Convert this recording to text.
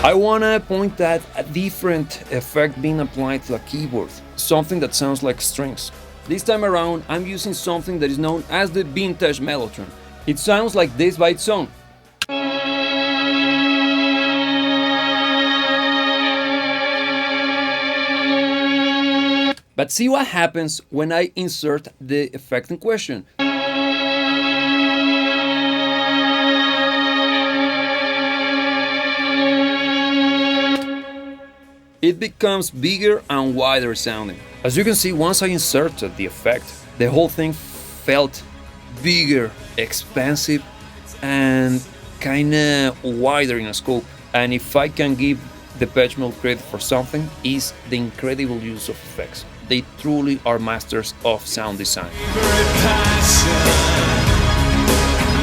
I wanna point at a different effect being applied to a keyboard, something that sounds like strings. This time around, I'm using something that is known as the vintage mellotron. It sounds like this by its own. But see what happens when I insert the effect in question. It becomes bigger and wider sounding. As you can see, once I inserted the effect, the whole thing felt bigger, expansive, and kinda wider in scope. And if I can give Depeche Mode credit for something, is the incredible use of effects. They truly are masters of sound design.